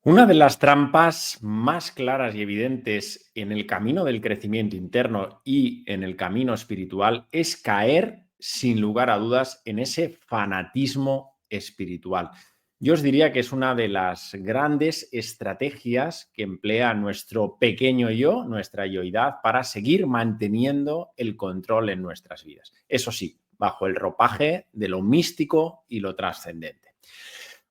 Una de las trampas más claras y evidentes en el camino del crecimiento interno y en el camino espiritual es caer, sin lugar a dudas, en ese fanatismo espiritual. Yo os diría que es una de las grandes estrategias que emplea nuestro pequeño yo, nuestra yoidad, para seguir manteniendo el control en nuestras vidas. Eso sí, bajo el ropaje de lo místico y lo trascendente.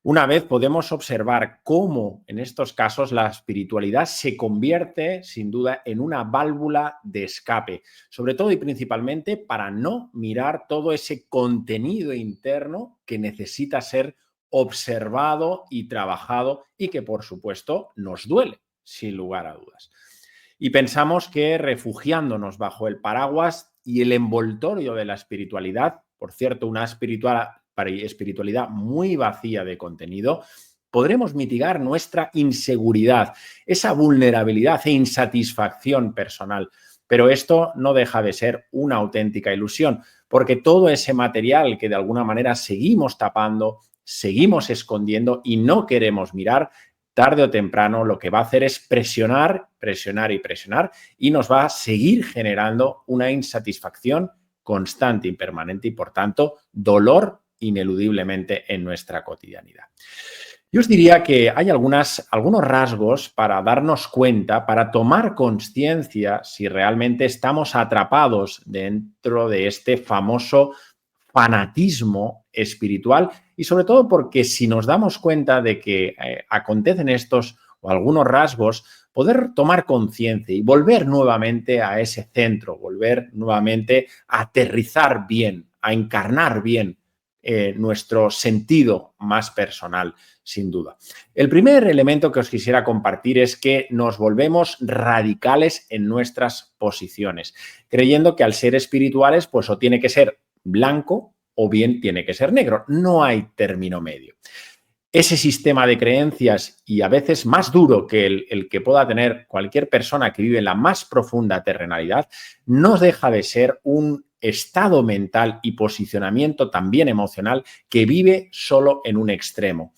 Una vez podemos observar cómo en estos casos la espiritualidad se convierte sin duda en una válvula de escape, sobre todo y principalmente para no mirar todo ese contenido interno que necesita ser observado y trabajado y que por supuesto nos duele, sin lugar a dudas. Y pensamos que refugiándonos bajo el paraguas y el envoltorio de la espiritualidad, por cierto, una espiritualidad muy vacía de contenido, podremos mitigar nuestra inseguridad, esa vulnerabilidad e insatisfacción personal. Pero esto no deja de ser una auténtica ilusión, porque todo ese material que de alguna manera seguimos tapando, seguimos escondiendo y no queremos mirar, tarde o temprano lo que va a hacer es presionar, presionar y presionar y nos va a seguir generando una insatisfacción constante y permanente y, por tanto, dolor ineludiblemente en nuestra cotidianidad. Yo os diría que hay algunos rasgos para darnos cuenta, para tomar conciencia si realmente estamos atrapados dentro de este famoso fanatismo espiritual y sobre todo porque si nos damos cuenta de que acontecen estos o algunos rasgos, poder tomar conciencia y volver nuevamente a ese centro, volver nuevamente a aterrizar bien, a encarnar bien nuestro sentido más personal, sin duda. El primer elemento que os quisiera compartir es que nos volvemos radicales en nuestras posiciones, creyendo que al ser espirituales, pues o tiene que ser blanco o bien tiene que ser negro. No hay término medio. Ese sistema de creencias, y a veces más duro que el que pueda tener cualquier persona que vive en la más profunda terrenalidad, no deja de ser un estado mental y posicionamiento también emocional que vive solo en un extremo.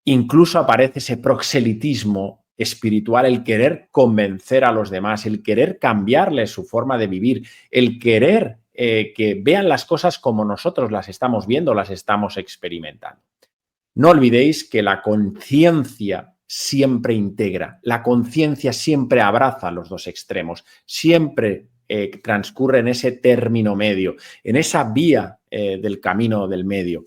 Incluso aparece ese proxelitismo espiritual, el querer convencer a los demás, el querer cambiarles su forma de vivir, el querer que vean las cosas como nosotros las estamos viendo, las estamos experimentando. No olvidéis que la conciencia siempre integra, la conciencia siempre abraza los dos extremos, siempre transcurre en ese término medio, en esa vía del camino del medio.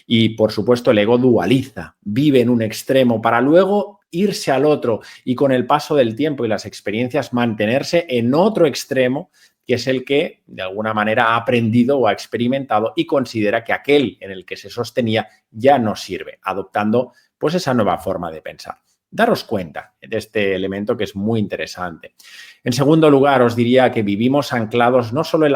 Y, por supuesto, el ego dualiza, vive en un extremo para luego irse al otro y con el paso del tiempo y las experiencias mantenerse en otro extremo, que es el que de alguna manera ha aprendido o ha experimentado y considera que aquel en el que se sostenía ya no sirve, adoptando pues esa nueva forma de pensar. Daros cuenta de este elemento que es muy interesante. En segundo lugar, os diría que vivimos anclados no solo en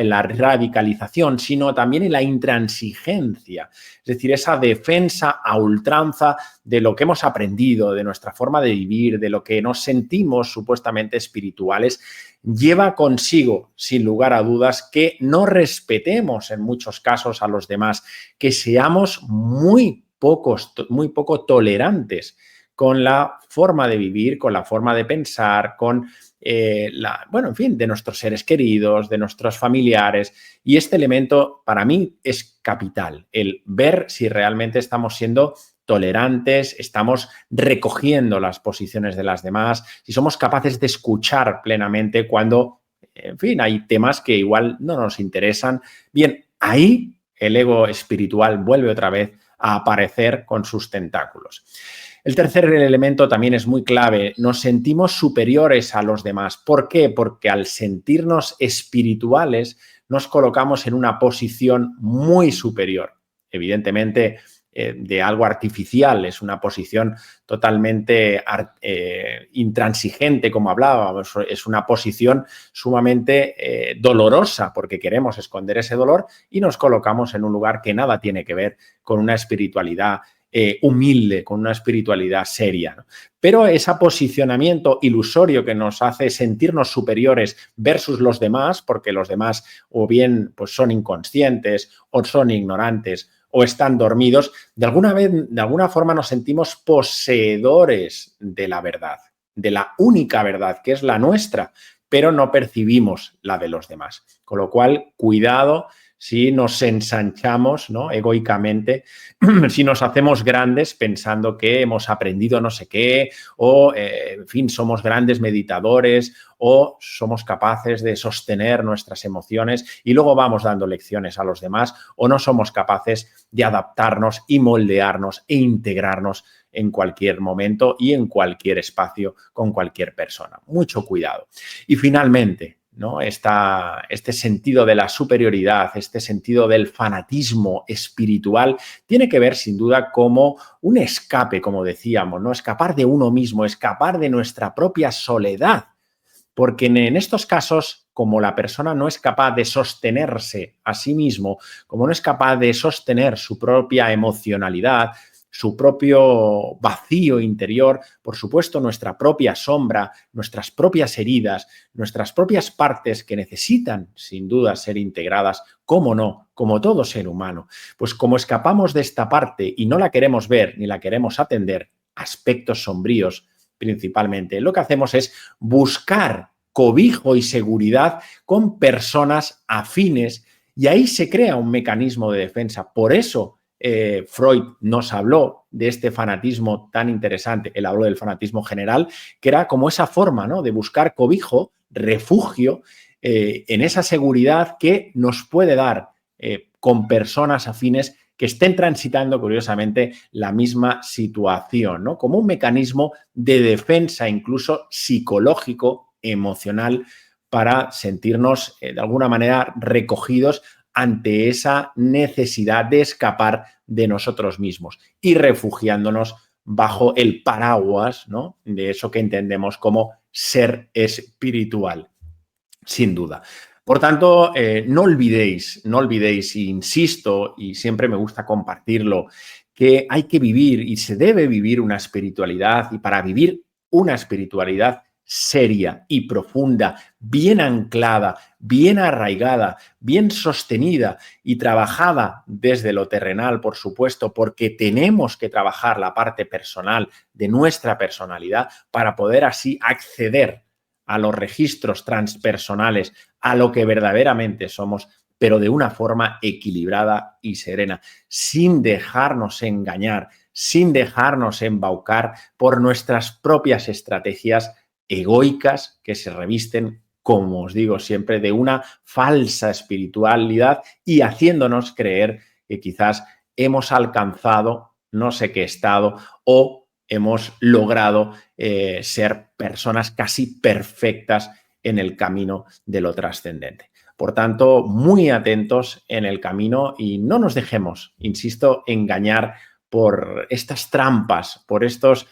la radicalización, sino también en la intransigencia, es decir, esa defensa a ultranza de lo que hemos aprendido, de nuestra forma de vivir, de lo que nos sentimos supuestamente espirituales, lleva consigo, sin lugar a dudas, que no respetemos en muchos casos a los demás, que seamos muy poco tolerantes con la forma de vivir, con la forma de pensar, con de nuestros seres queridos, de nuestros familiares. Y este elemento para mí es capital, el ver si realmente estamos siendo tolerantes, estamos recogiendo las posiciones de las demás, si somos capaces de escuchar plenamente cuando, en fin, hay temas que igual no nos interesan. Bien, ahí el ego espiritual vuelve otra vez a aparecer con sus tentáculos. El tercer elemento también es muy clave. Nos sentimos superiores a los demás. ¿Por qué? Porque al sentirnos espirituales nos colocamos en una posición muy superior. Evidentemente, de algo artificial, es una posición totalmente intransigente, como hablábamos, es una posición sumamente dolorosa porque queremos esconder ese dolor y nos colocamos en un lugar que nada tiene que ver con una espiritualidad humilde, con una espiritualidad seria, ¿no? Pero ese posicionamiento ilusorio que nos hace sentirnos superiores versus los demás, porque los demás o bien pues son inconscientes o son ignorantes o están dormidos, de alguna forma nos sentimos poseedores de la verdad, de la única verdad, que es la nuestra, pero no percibimos la de los demás. Con lo cual, cuidado si nos ensanchamos, ¿no?, egoicamente, si nos hacemos grandes pensando que hemos aprendido no sé qué, o, en fin, somos grandes meditadores, o somos capaces de sostener nuestras emociones y luego vamos dando lecciones a los demás, o no somos capaces de adaptarnos y moldearnos e integrarnos en cualquier momento y en cualquier espacio con cualquier persona. Mucho cuidado. Y finalmente, ¿no?, este sentido de la superioridad, este sentido del fanatismo espiritual, tiene que ver sin duda como un escape, como decíamos, ¿no? Escapar de uno mismo, escapar de nuestra propia soledad. Porque en estos casos, como la persona no es capaz de sostenerse a sí mismo, como no es capaz de sostener su propia emocionalidad, su propio vacío interior, por supuesto, nuestra propia sombra, nuestras propias heridas, nuestras propias partes que necesitan, sin duda, ser integradas, cómo no, como todo ser humano. Pues como escapamos de esta parte y no la queremos ver ni la queremos atender, aspectos sombríos principalmente, lo que hacemos es buscar cobijo y seguridad con personas afines y ahí se crea un mecanismo de defensa. Por eso Freud nos habló de este fanatismo tan interesante. Él habló del fanatismo general, que era como esa forma, ¿no?, de buscar cobijo, refugio en esa seguridad que nos puede dar con personas afines que estén transitando, curiosamente, la misma situación, ¿no?, como un mecanismo de defensa incluso psicológico, emocional, para sentirnos de alguna manera recogidos ante esa necesidad de escapar de nosotros mismos y refugiándonos bajo el paraguas, ¿no?, de eso que entendemos como ser espiritual, sin duda. Por tanto, no olvidéis, insisto, y siempre me gusta compartirlo, que hay que vivir y se debe vivir una espiritualidad, y para vivir una espiritualidad seria y profunda, bien anclada, bien arraigada, bien sostenida y trabajada desde lo terrenal, por supuesto, porque tenemos que trabajar la parte personal de nuestra personalidad para poder así acceder a los registros transpersonales, a lo que verdaderamente somos, pero de una forma equilibrada y serena, sin dejarnos engañar, sin dejarnos embaucar por nuestras propias estrategias egoicas que se revisten, como os digo siempre, de una falsa espiritualidad y haciéndonos creer que quizás hemos alcanzado no sé qué estado o hemos logrado ser personas casi perfectas en el camino de lo trascendente. Por tanto, muy atentos en el camino y no nos dejemos, insisto, engañar por estas trampas, por estos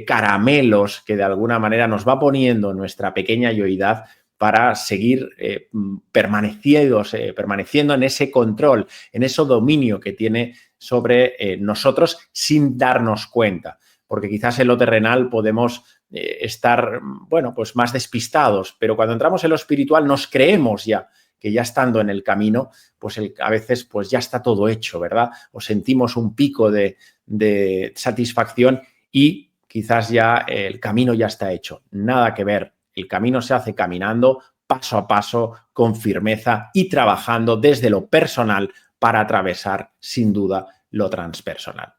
caramelos que de alguna manera nos va poniendo nuestra pequeña yoidad para seguir permaneciendo en ese control, en ese dominio que tiene sobre nosotros sin darnos cuenta. Porque quizás en lo terrenal podemos estar, bueno, pues más despistados, pero cuando entramos en lo espiritual nos creemos ya que ya estando en el camino, pues a veces pues ya está todo hecho, ¿verdad? O sentimos un pico de satisfacción y quizás ya el camino ya está hecho. Nada que ver. El camino se hace caminando paso a paso, con firmeza y trabajando desde lo personal para atravesar, sin duda, lo transpersonal.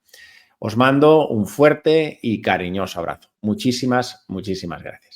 Os mando un fuerte y cariñoso abrazo. Muchísimas, muchísimas gracias.